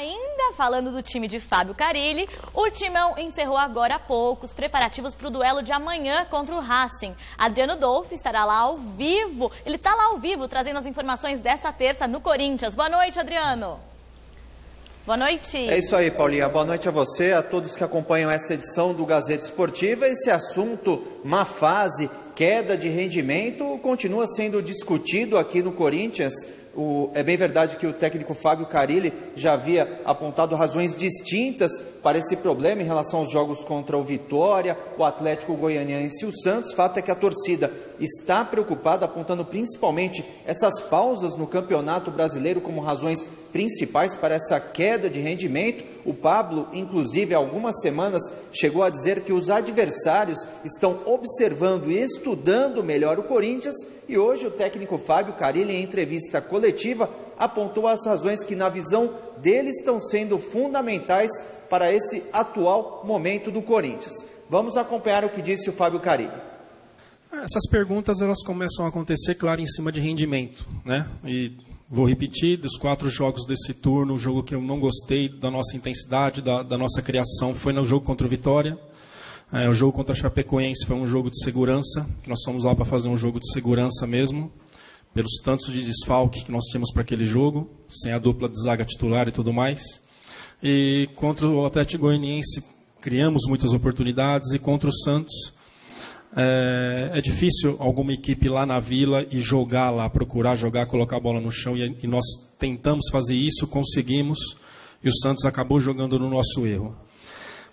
Ainda falando do time de Fábio Carille, o Timão encerrou agora há pouco os preparativos para o duelo de amanhã contra o Racing. Adriano Dolfi estará lá ao vivo, ele está lá ao vivo trazendo as informações dessa terça no Corinthians. Boa noite, Adriano. Boa noite. É isso aí, Paulinha. Boa noite a você, a todos que acompanham essa edição do Gazeta Esportiva. Esse assunto, má fase, queda de rendimento, continua sendo discutido aqui no Corinthians. É bem verdade que o técnico Fábio Carille já havia apontado razões distintas para esse problema em relação aos jogos contra o Vitória, o Atlético Goianiense e o Santos. Fato é que a torcida está preocupada, apontando principalmente essas pausas no Campeonato Brasileiro como razões principais para essa queda de rendimento. O Pablo, inclusive, há algumas semanas, chegou a dizer que os adversários estão observando e estudando melhor o Corinthians, e hoje o técnico Fábio Carille, em entrevista coletiva, apontou as razões que, na visão dele, estão sendo fundamentais para esse atual momento do Corinthians. Vamos acompanhar o que disse o Fábio Carille. Essas perguntas elas começam a acontecer, claro, em cima de rendimento, né? E vou repetir, dos 4 jogos desse turno, o jogo que eu não gostei da nossa intensidade, da nossa criação, foi no jogo contra o Vitória. O jogo contra a Chapecoense foi um jogo de segurança, que nós fomos lá para fazer um jogo de segurança mesmo, pelos tantos de desfalque que nós tínhamos para aquele jogo, sem a dupla de zaga titular e tudo mais. E contra o Atlético Goianiense criamos muitas oportunidades, e contra o Santos é difícil alguma equipe lá na Vila e jogar lá, procurar jogar, colocar a bola no chão, e nós tentamos fazer isso, conseguimos, e o Santos acabou jogando no nosso erro.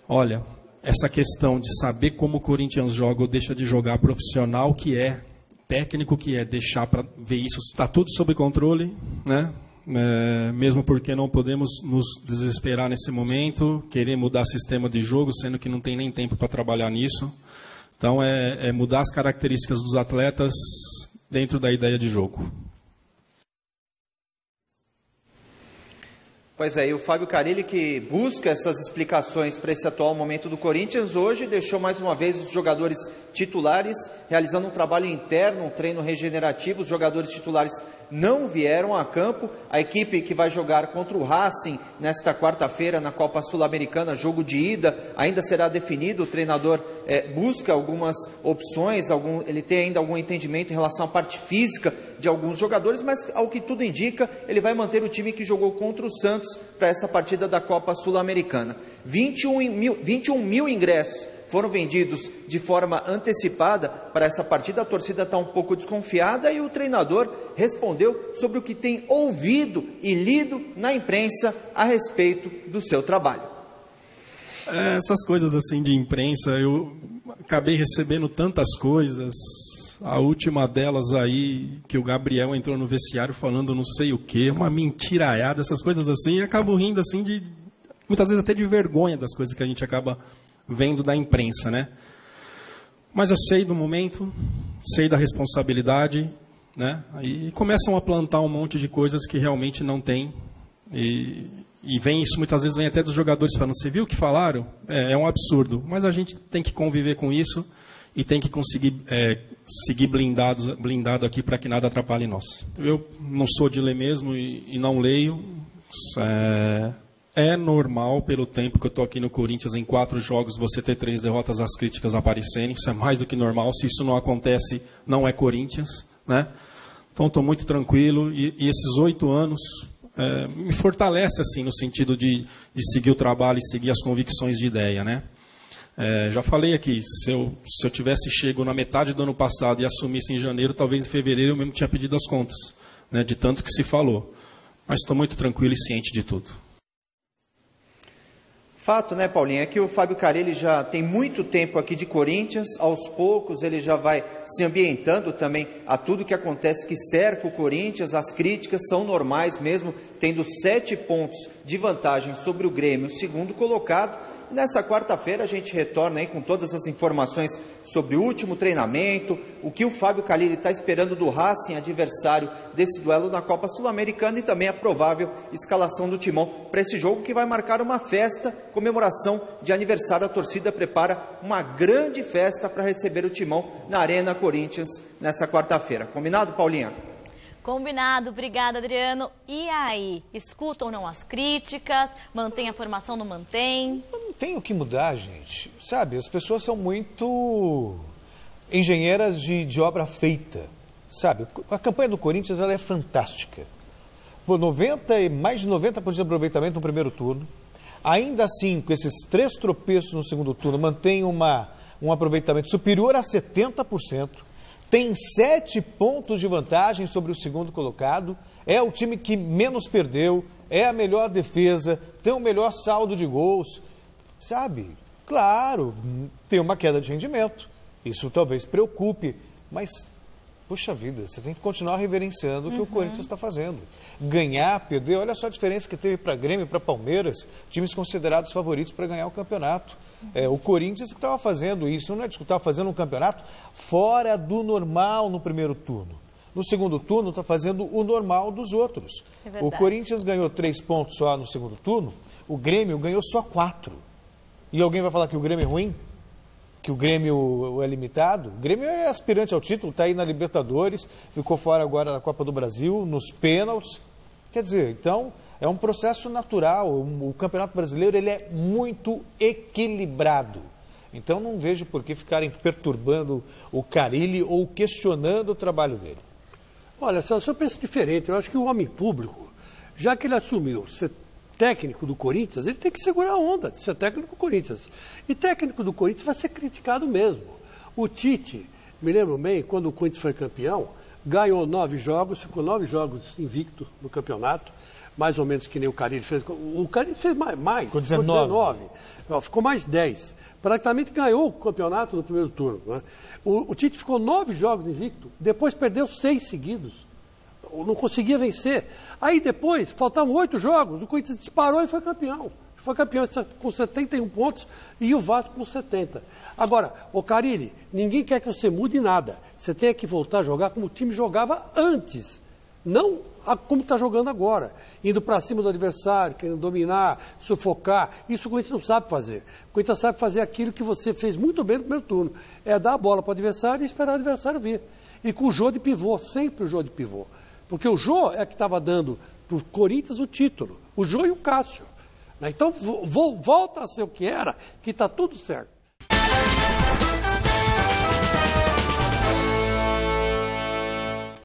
Olha, essa questão de saber como o Corinthians joga ou deixa de jogar, profissional que é, técnico que é, deixar para ver isso, está tudo sob controle, né? Mesmo porque não podemos nos desesperar nesse momento, querer mudar sistema de jogo, sendo que não tem nem tempo para trabalhar nisso. Então, é mudar as características dos atletas dentro da ideia de jogo. Pois é, e o Fábio Carille, que busca essas explicações para esse atual momento do Corinthians, hoje deixou mais uma vez os jogadores titulares realizando um trabalho interno, um treino regenerativo. Os jogadores titulares não vieram a campo. A equipe que vai jogar contra o Racing nesta quarta-feira na Copa Sul-Americana, jogo de ida, ainda será definido. O treinador busca algumas opções, ele tem ainda algum entendimento em relação à parte física de alguns jogadores, mas ao que tudo indica, ele vai manter o time que jogou contra o Santos para essa partida da Copa Sul-Americana. 21 mil ingressos foram vendidos de forma antecipada para essa partida. A torcida está um pouco desconfiada e o treinador respondeu sobre o que tem ouvido e lido na imprensa a respeito do seu trabalho. Essas coisas assim de imprensa, eu acabei recebendo tantas coisas. A última delas aí, que o Gabriel entrou no vestiário falando não sei o quê, uma mentiraiada, essas coisas assim, e acabo rindo assim de, muitas vezes até de vergonha das coisas que a gente acaba vendo da imprensa, né? Mas eu sei do momento, sei da responsabilidade, né? E começam a plantar um monte de coisas que realmente não tem, e vem isso, muitas vezes vem até dos jogadores falando, você viu o que falaram? É um absurdo, mas a gente tem que conviver com isso e tem que conseguir seguir blindado aqui para que nada atrapalhe nós. Eu não sou de ler mesmo e não leio. É normal, pelo tempo que eu estou aqui no Corinthians, em 4 jogos, você ter 3 derrotas, as críticas aparecerem. Isso é mais do que normal. Se isso não acontece, não é Corinthians, né? Então, estou muito tranquilo. E esses 8 anos me fortalece, assim, no sentido de seguir o trabalho e seguir as convicções de ideia, né? Já falei aqui, se eu tivesse chego na metade do ano passado e assumisse em janeiro, talvez em fevereiro eu mesmo tinha pedido as contas, né, de tanto que se falou. Mas estou muito tranquilo e ciente de tudo. Fato, né, Paulinho, é que o Fábio Carille já tem muito tempo aqui de Corinthians. Aos poucos ele já vai se ambientando também a tudo que acontece que cerca o Corinthians. As críticas são normais, mesmo tendo 7 pontos de vantagem sobre o Grêmio, segundo colocado. Nessa quarta-feira a gente retorna aí com todas as informações sobre o último treinamento, o que o Fábio Carille está esperando do Racing, adversário desse duelo na Copa Sul-Americana, e também a provável escalação do Timão para esse jogo que vai marcar uma festa, comemoração de aniversário. A torcida prepara uma grande festa para receber o Timão na Arena Corinthians nessa quarta-feira. Combinado, Paulinha? Combinado, obrigada, Adriano. E aí, escuta ou não as críticas? Mantém a formação, não mantém? Não tem o que mudar, gente. Sabe, as pessoas são muito engenheiras de obra feita. Sabe, a campanha do Corinthians ela é fantástica. Por mais de 90% de aproveitamento no primeiro turno. Ainda assim, com esses 3 tropeços no segundo turno, mantém um aproveitamento superior a 70%. Tem 7 pontos de vantagem sobre o segundo colocado. É o time que menos perdeu, é a melhor defesa, tem o melhor saldo de gols. Sabe, claro, tem uma queda de rendimento. Isso talvez preocupe, mas, poxa vida, você tem que continuar reverenciando o que o Corinthians está fazendo. Ganhar, perder, olha só a diferença que teve para Grêmio e para Palmeiras, times considerados favoritos para ganhar o campeonato. O Corinthians que estava fazendo isso, não é discutir, estava fazendo um campeonato fora do normal no primeiro turno. No segundo turno está fazendo o normal dos outros. O Corinthians ganhou 3 pontos só no segundo turno, o Grêmio ganhou só 4. E alguém vai falar que o Grêmio é ruim? Que o Grêmio é limitado? O Grêmio é aspirante ao título, está aí na Libertadores, ficou fora agora da Copa do Brasil, nos pênaltis. Quer dizer, então, é um processo natural. O Campeonato Brasileiro ele é muito equilibrado. Então, não vejo por que ficarem perturbando o Carille ou questionando o trabalho dele. Olha, só eu penso diferente. Eu acho que o homem público, já que ele assumiu ser técnico do Corinthians, ele tem que segurar a onda de ser técnico do Corinthians. E técnico do Corinthians vai ser criticado mesmo. O Tite, me lembro bem, quando o Corinthians foi campeão, ganhou 9 jogos, ficou 9 jogos invicto no campeonato, mais ou menos que nem o Carille fez. O Carille fez mais, ficou 19. Não, ficou mais 10. Praticamente ganhou o campeonato no primeiro turno. Né? O Tite ficou 9 jogos invicto, depois perdeu 6 seguidos. Não conseguia vencer. Aí depois, faltavam 8 jogos, o Corinthians disparou e foi campeão. Foi campeão com 71 pontos e o Vasco com 70. Agora, ô Carille, ninguém quer que você mude nada. Você tem que voltar a jogar como o time jogava antes. Não como está jogando agora. Indo para cima do adversário, querendo dominar, sufocar. Isso o Corinthians não sabe fazer. O Corinthians sabe fazer aquilo que você fez muito bem no primeiro turno. É dar a bola para o adversário e esperar o adversário vir. E com o jogo de pivô, sempre o jogo de pivô. Porque o Jô é que estava dando para o Corinthians o título. O Jô e o Cássio. Então, volta a ser o que era, que está tudo certo.